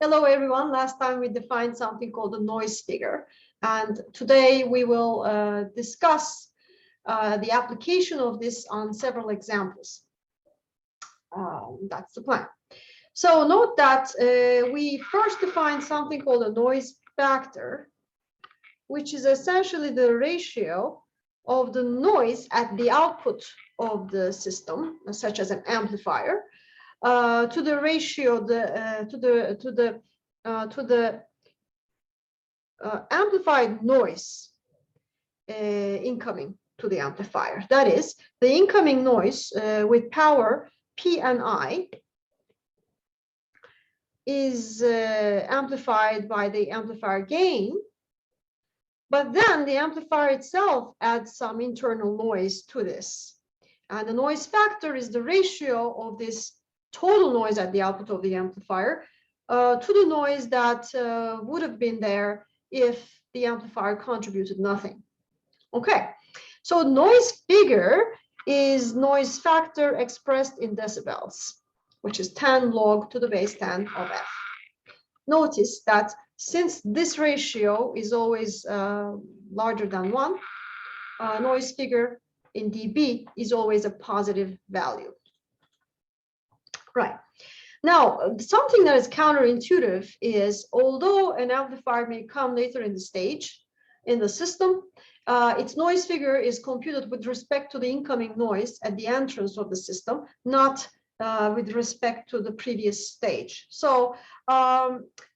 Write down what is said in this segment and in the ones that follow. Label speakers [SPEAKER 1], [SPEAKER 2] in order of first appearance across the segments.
[SPEAKER 1] Hello, everyone. Last time we defined something called the noise figure. And today we will discuss the application of this on several examples. That's the plan. So note that we first defined something called a noise factor, which is essentially the ratio of the noise at the output of the system, such as an amplifier, to the ratio to the amplified noise incoming to the amplifier. That is, the incoming noise with power P and I is amplified by the amplifier gain, but then the amplifier itself adds some internal noise to this. And the noise factor is the ratio of this total noise at the output of the amplifier to the noise that would have been there if the amplifier contributed nothing. Okay, so noise figure is noise factor expressed in decibels, which is 10 log to the base 10 of F. Notice that since this ratio is always larger than 1, noise figure in dB is always a positive value. Right. Now, something that is counterintuitive is, although an amplifier may come later in the stage, in the system, its noise figure is computed with respect to the incoming noise at the entrance of the system, not with respect to the previous stage. So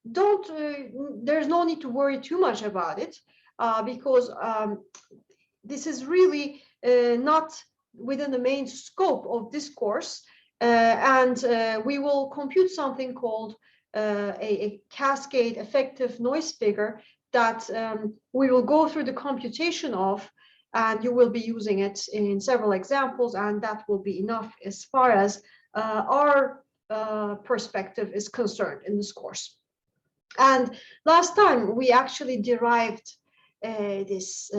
[SPEAKER 1] there's no need to worry too much about it because this is really not within the main scope of this course. And we will compute something called a cascade effective noise figure that we will go through the computation of, and you will be using it in several examples, and that will be enough as far as our perspective is concerned in this course. And last time we actually derived this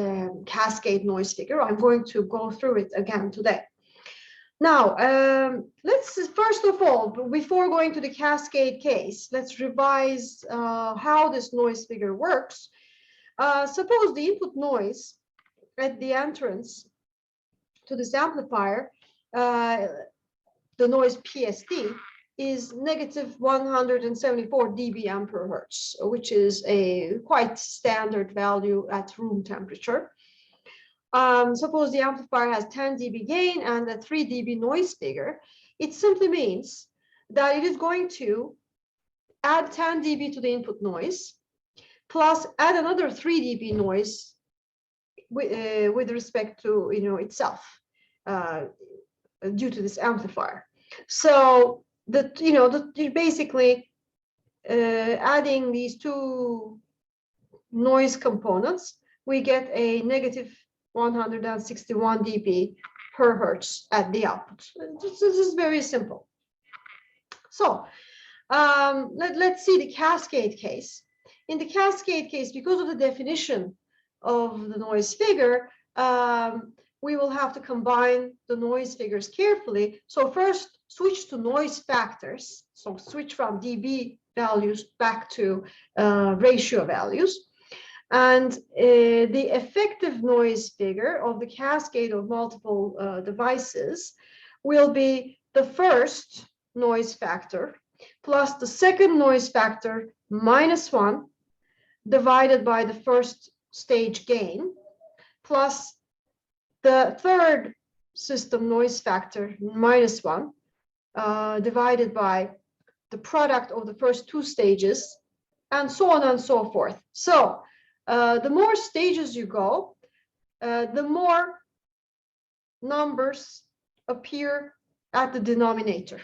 [SPEAKER 1] cascade noise figure. I'm going to go through it again today. Now, let's first of all, before going to the cascade case, let's revise how this noise figure works. Suppose the input noise at the entrance to this amplifier, the noise PSD, is negative 174 dB ampere hertz, which is a quite standard value at room temperature. Suppose the amplifier has 10 dB gain and a 3 dB noise figure. It simply means that it is going to add 10 dB to the input noise, plus add another 3 dB noise with respect to itself due to this amplifier. So basically adding these two noise components, we get a negative 161 dB per hertz at the output. This is very simple. So let's see the cascade case. In the cascade case, because of the definition of the noise figure, we will have to combine the noise figures carefully. So first, switch to noise factors. So switch from dB values back to ratio values. And the effective noise figure of the cascade of multiple devices will be the first noise factor plus the second noise factor minus 1 divided by the first stage gain plus the third system noise factor minus 1 divided by the product of the first two stages, and so on and so forth. So the more stages you go, the more numbers appear at the denominator.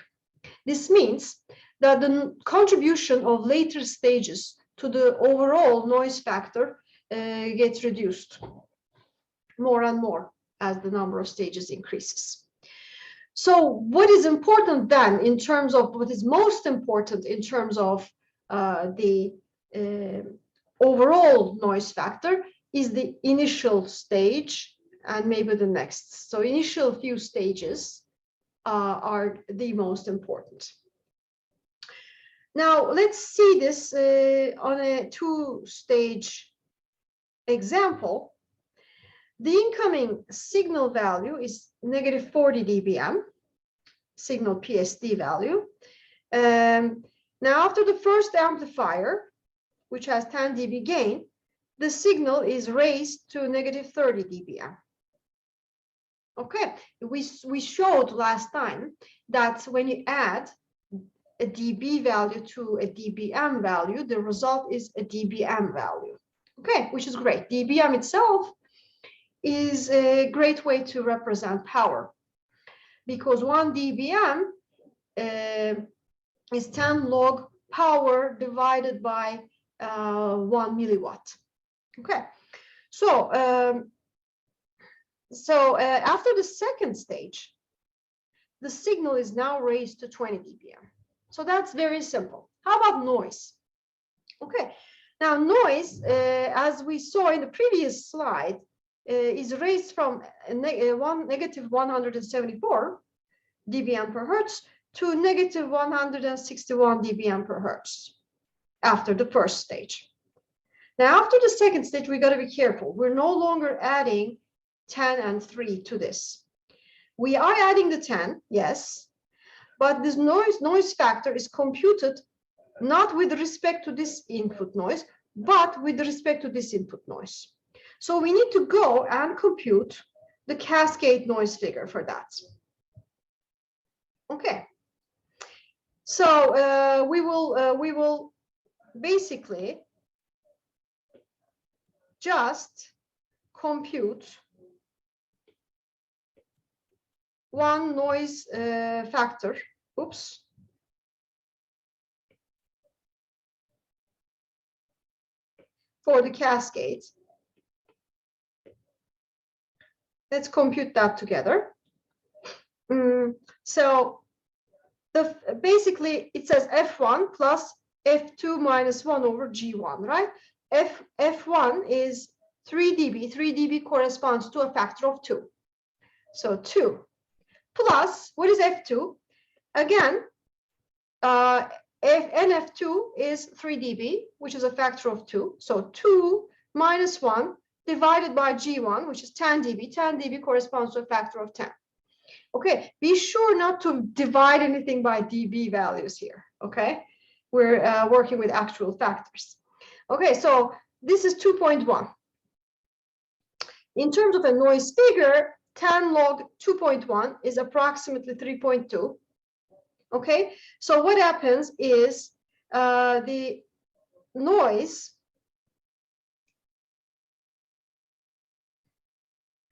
[SPEAKER 1] This means that the contribution of later stages to the overall noise factor gets reduced more and more as the number of stages increases. So what is important then in terms of what is most important in terms of the overall noise factor is the initial stage and maybe the next. So initial few stages are the most important. Now let's see this on a two-stage example. The incoming signal value is negative 40 dBm, signal PSD value. Now after the first amplifier, which has 10 dB gain, the signal is raised to negative 30 dBm. Okay, we showed last time that when you add a dB value to a dBm value, the result is a dBm value. Okay, which is great. dBm itself is a great way to represent power, because 1 dBm is 10 log power divided by 1 milliwatt. Okay, so after the second stage, the signal is now raised to 20 dBm. So that's very simple. How about noise? Okay, now noise, as we saw in the previous slide, is raised from negative 174 dBm per hertz to negative 161 dBm per hertz after the first stage. Now, after the second stage, we got to be careful. We're no longer adding 10 and 3 to this. We are adding the 10, yes, but this noise factor is computed not with respect to this input noise, but with respect to this input noise. So we need to go and compute the cascade noise figure for that. Okay. So we will basically just compute one noise factor. Oops. For the cascade. Let's compute that together. So basically it says F1 plus F2 minus 1 over G1, right? F1 is 3 dB. 3 dB corresponds to a factor of 2. So 2 plus, what is F2? Again, NF2 is 3 dB, which is a factor of 2. So 2 minus 1 divided by G1, which is 10 dB. 10 dB corresponds to a factor of 10. Okay, be sure not to divide anything by dB values here, okay? We're working with actual factors. Okay, so this is 2.1. In terms of a noise figure, 10 log 2.1 is approximately 3.2. Okay, so what happens is the noise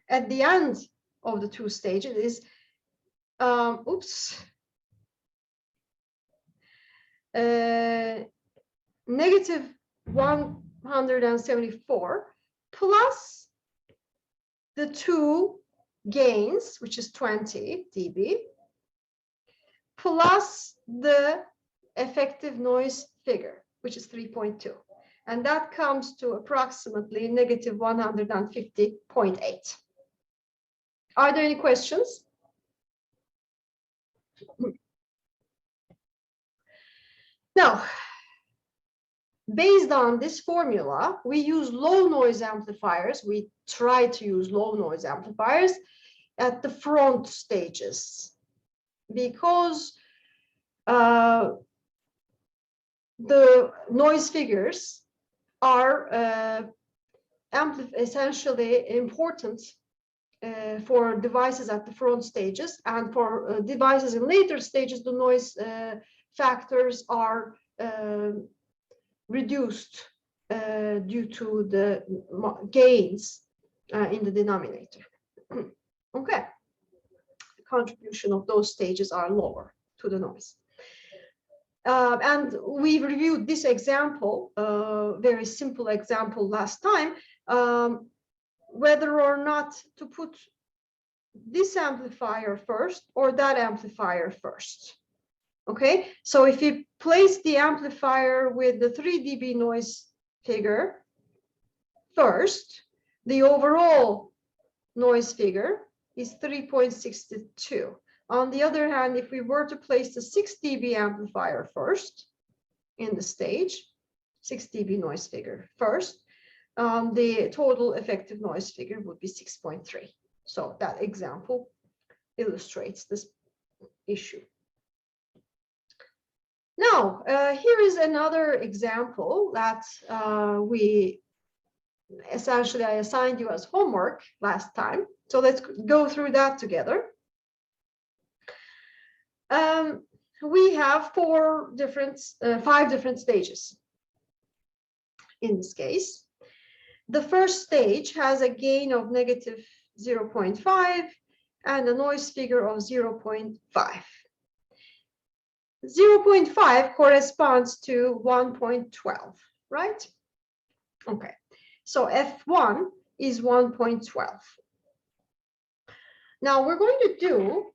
[SPEAKER 1] at the end of the two stages is negative 174 plus the two gains, which is 20 dB, plus the effective noise figure, which is 3.2. And that comes to approximately negative 150.8. Are there any questions? Now, based on this formula, we use low noise amplifiers. We try to use low noise amplifiers at the front stages because the noise figures are essentially important for devices at the front stages, and for devices in later stages, the noise factors are reduced due to the gains in the denominator. Okay, the contribution of those stages are lower to the noise. And we reviewed this example, very simple example last time, whether or not to put this amplifier first or that amplifier first. Okay, so if you place the amplifier with the 3 dB noise figure first, the overall noise figure is 3.62. On the other hand, if we were to place the 6 dB amplifier first, in the stage, 6 dB noise figure first. The total effective noise figure would be 6.3. So that example illustrates this issue. Now, here is another example that I assigned you as homework last time. So let's go through that together. We have five different stages in this case. The first stage has a gain of negative 0.5 and a noise figure of 0.5. 0.5 corresponds to 1.12, right? Okay, so F1 is 1.12. Now we're going to do,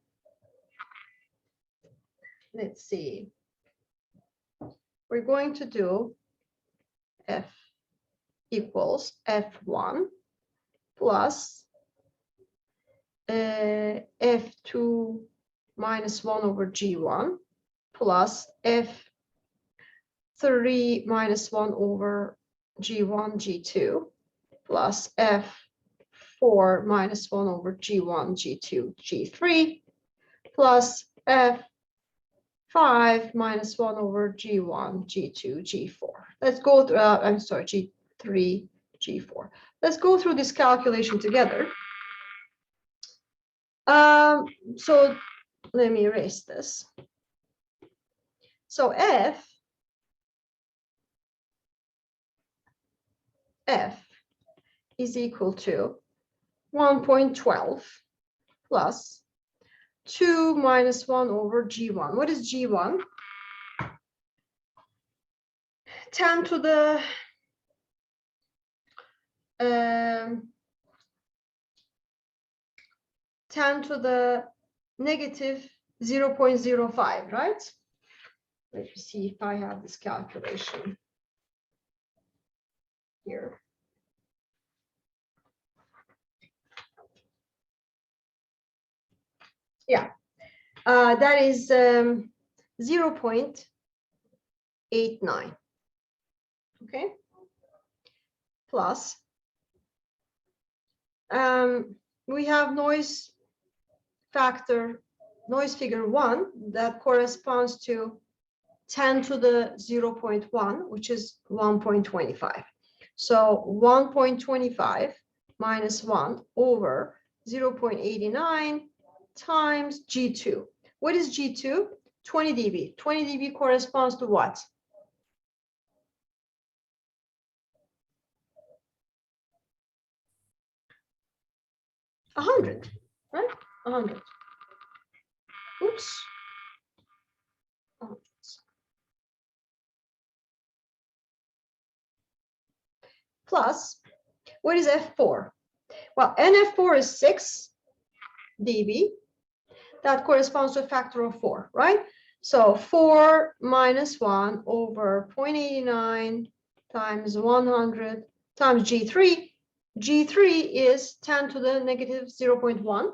[SPEAKER 1] let's see, we're going to do F equals F1 plus F2 minus 1 over G1 plus F3 minus 1 over G1, G2 plus F4 minus 1 over G1, G2, G3 plus F5 minus 1 over G1, G2, G4. Let's go through, I'm sorry, G3, G4. Let's go through this calculation together. So let me erase this. So F is equal to 1.12 plus 2 minus 1 over G1. What is G1? 10 to the 10 to the negative 0.05, right? Let me see if I have this calculation here. Yeah, that is 0.89. Okay, plus we have noise factor, noise figure 1 that corresponds to 10 to the 0.1, which is 1.25. So 1.25 minus 1 over 0.89 times G2. What is G2? 20 dB. 20 dB corresponds to what? A 100, right? 100. Oops. Plus, what is F4? Well, NF4 is 6 dB. That corresponds to a factor of 4, right? So 4 minus 1 over 0.89 times 100 times G3. G3 is 10 to the negative 0.1.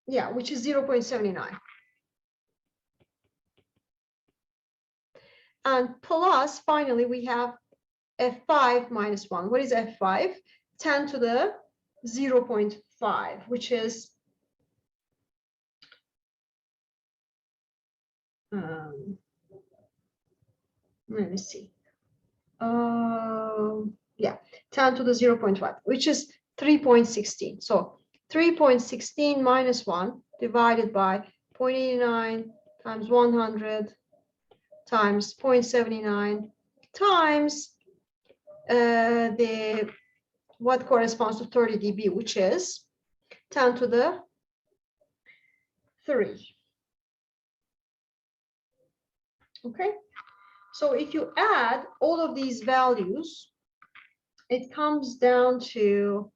[SPEAKER 1] Yeah, which is 0.79. And plus, finally, we have F5 minus 1. What is F5? 10 to the 0.5, which is let me see. Yeah, 10 to the 0.5, which is 3.16. So 3.16 minus 1 divided by 0.89 times 100 times 0.79 times what corresponds to 30 dB, which is 10 to the 3. Okay, so if you add all of these values, it comes down to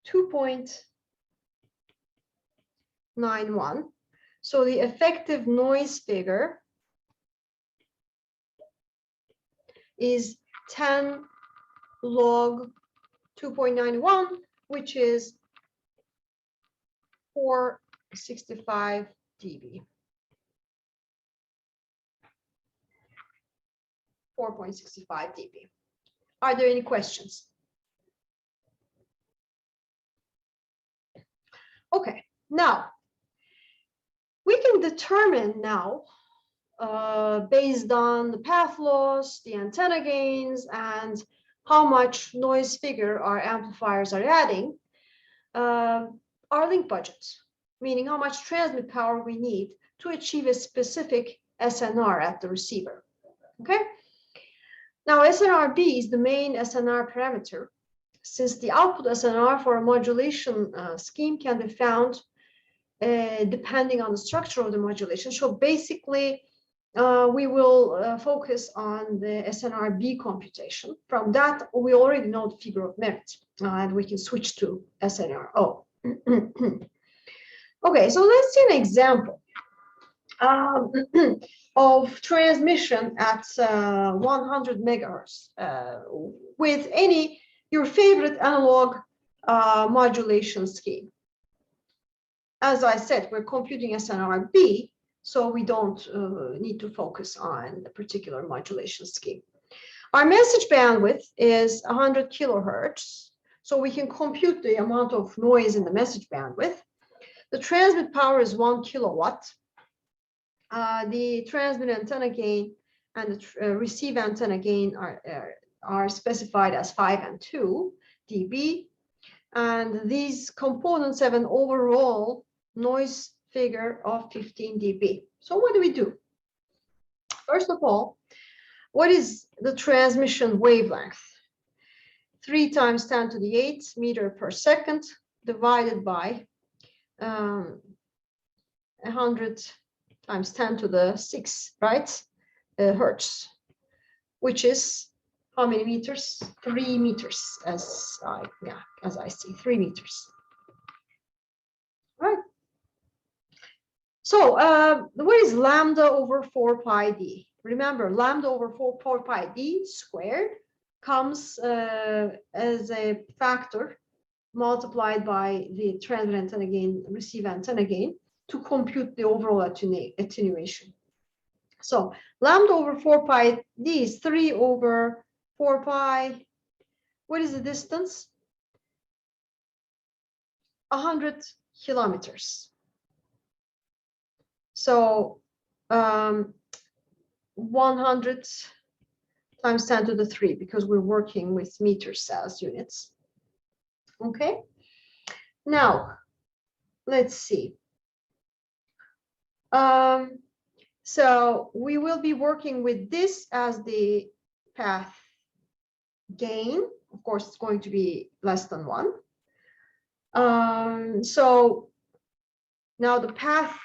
[SPEAKER 1] 2.91. So the effective noise figure is 10 log 2.91, which is 4 4.65 dB. 4.65 dB. Are there any questions? Okay, now we can determine now, based on the path loss, the antenna gains, and how much noise figure our amplifiers are adding, our link budget, meaning how much transmit power we need to achieve a specific SNR at the receiver. Okay. Now, SNRB is the main SNR parameter, since the output SNR for a modulation scheme can be found depending on the structure of the modulation. So basically, we will focus on the SNRB computation. From that, we already know the figure of merit, and we can switch to SNRO. Okay, so let's see an example of transmission at 100 megahertz with your favorite analog modulation scheme. As I said, we're computing SNRB, so we don't need to focus on the particular modulation scheme. Our message bandwidth is 100 kilohertz, so we can compute the amount of noise in the message bandwidth. The transmit power is 1 kilowatt. The transmit antenna gain and the receive antenna gain are specified as 5 and 2 dB. And these components have an overall noise figure of 15 dB. So what do we do? First of all, what is the transmission wavelength? 3 times 10 to the 8 meter per second divided by 100 times 10 to the 6, right? Hertz, which is how many meters? 3 meters, as I see, 3 meters. Right. So what is lambda over 4 pi d? Remember, lambda over 4 pi d squared comes as a factor multiplied by the transmit antenna gain, receive antenna gain, to compute the overall attenuation. So lambda over 4 pi d is 3 over 4 pi. What is the distance? 100 kilometers. So 100 times 10 to the 3, because we're working with meters as units. Okay. Now, let's see. So we will be working with this as the path gain. Of course, it's going to be less than 1. So now the path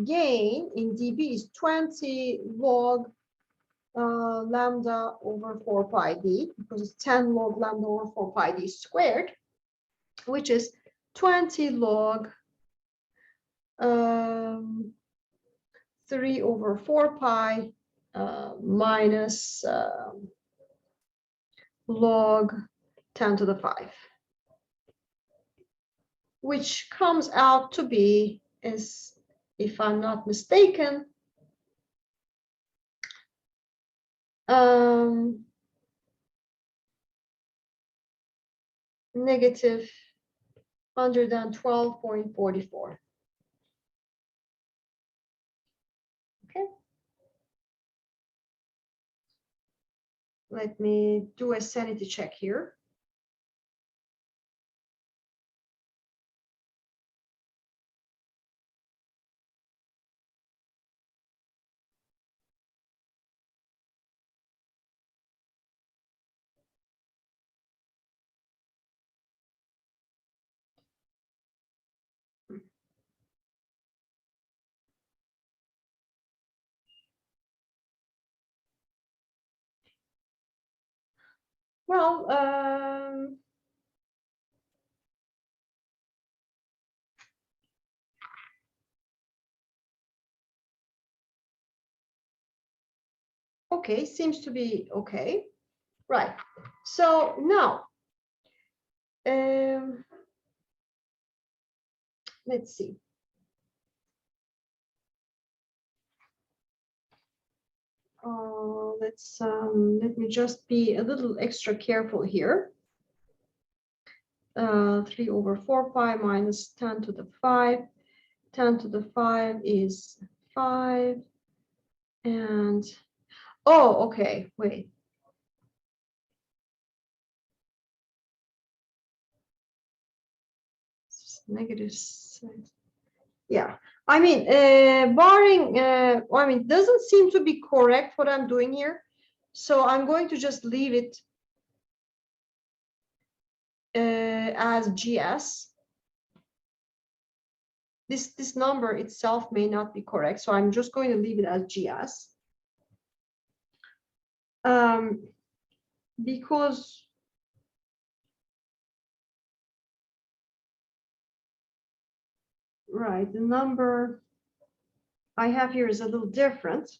[SPEAKER 1] gain in dB is 20 log lambda over 4 pi d, because it's 10 log lambda over 4 pi d squared, which is 20 log 3 over 4 pi minus log 10 to the 5, which comes out to be, is, if I'm not mistaken, negative 112.44. Okay. Let me do a sanity check here. Well, okay, seems to be okay. Right. So now, let's see. let me just be a little extra careful here. 3 over 4 pi minus 10 to the 5. 10 to the 5 is 5. And, oh, okay, wait. Negative 6. Yeah, I mean, barring, I mean, doesn't seem to be correct what I'm doing here. So I'm going to just leave it as GS. This number itself may not be correct, so I'm just going to leave it as GS. Because right, the number I have here is a little different.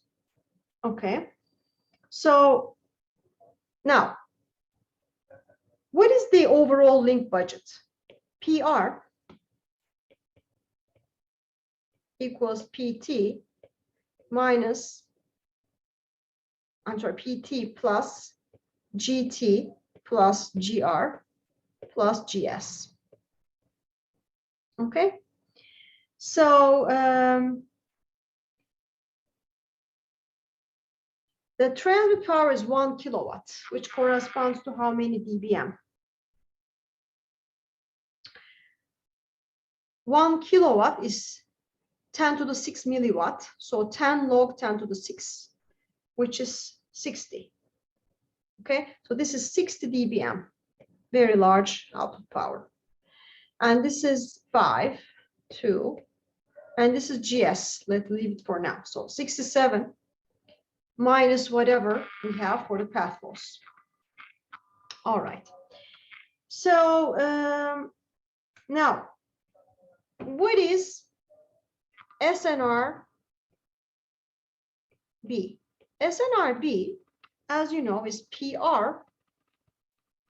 [SPEAKER 1] Okay, so now, what is the overall link budget? PR equals PT minus, I'm sorry, PT plus GT plus GR plus GS. Okay, so the transmit power is 1 kilowatt, which corresponds to how many dBm? 1 kilowatt is 10 to the 6 milliwatt, so 10 log 10 to the 6, which is 60. Okay, so this is 60 dBm, very large output power. And this is 5, 2, and this is GS. Let's leave it for now. So 67 minus whatever we have for the path loss. All right. So now, what is SNRB? SNRB, as you know, is PR,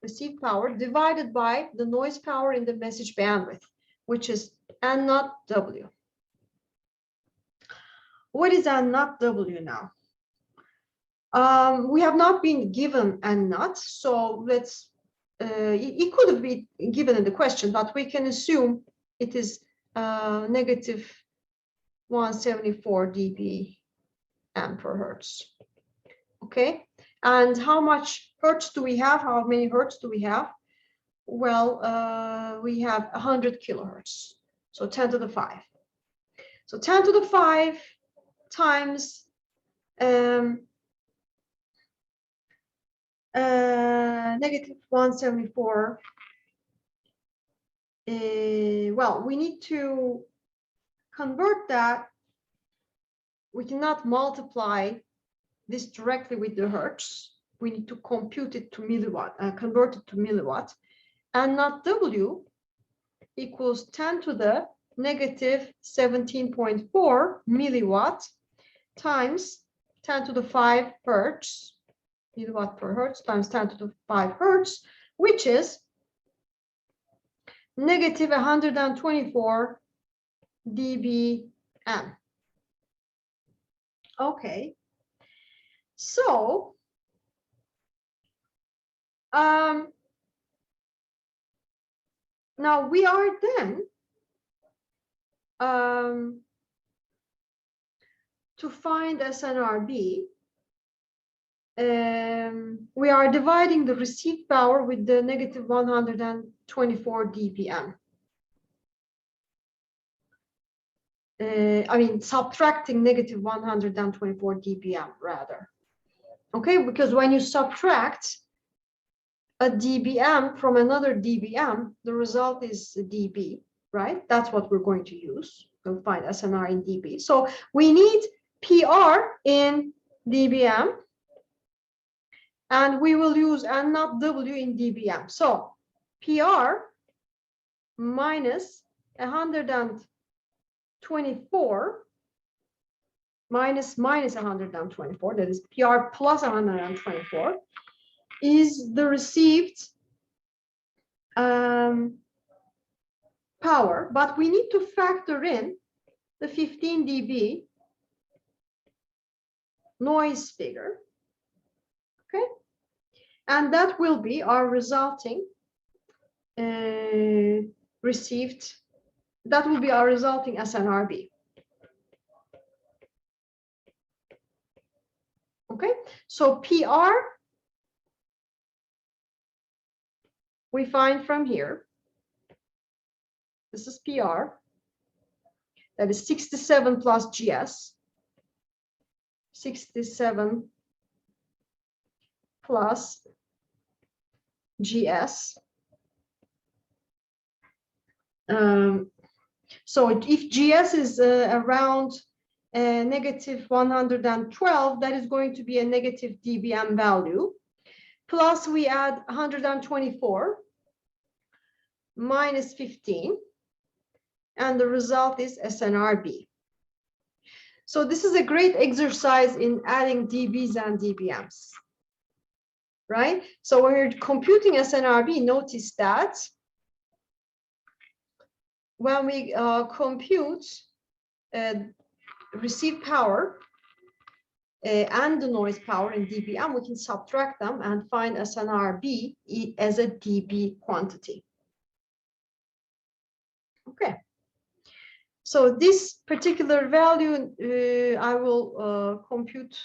[SPEAKER 1] received power, divided by the noise power in the message bandwidth, which is N naught W. What is N naught W now? We have not been given N naught, so let's, it could have been given in the question, but we can assume it is negative 174 dBm per hertz. Okay, and how much hertz do we have? How many hertz do we have? Well, we have 100 kilohertz, so 10 to the 5. So 10 to the 5 times negative 174. Well, we need to convert that. We cannot multiply this directly with the hertz. We need to compute it to milliwatt, convert it to milliwatt. And not W equals 10 to the negative 17.4 milliwatt times 10 to the 5 hertz, milliwatt per hertz times 10 to the 5 hertz, which is negative 124 dBm. Okay, so now we are then to find SNRB, we are dividing the received power with the negative 124 dBm. I mean, subtracting negative 124 dBm rather. Okay, because when you subtract a dBm from another dBm, the result is dB, right? That's what we're going to use. We'll find SNR in dB. So we need PR in dBm, and we will use N naught W in dBm. So PR minus 124 minus 124, that is PR plus 124, is the received power, but we need to factor in the 15 dB noise figure. Okay, and that will be our resulting received. That will be our resulting SNRB. Okay, so PR we find from here. This is PR. That is 67 plus GS. 67 plus GS. So if GS is around negative 112, that is going to be a negative dBm value. Plus we add 124 minus 15, and the result is SNRB. So this is a great exercise in adding dBs and dBms, right? So when you're computing SNRB, notice that when we compute receive power and the noise power in dBm, we can subtract them and find SNRB as a dB quantity. Okay. So this particular value I will compute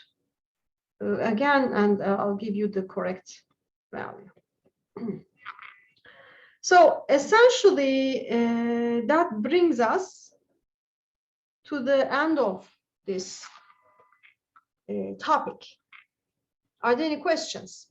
[SPEAKER 1] again, and I'll give you the correct value. So essentially, that brings us to the end of this topic. Are there any questions?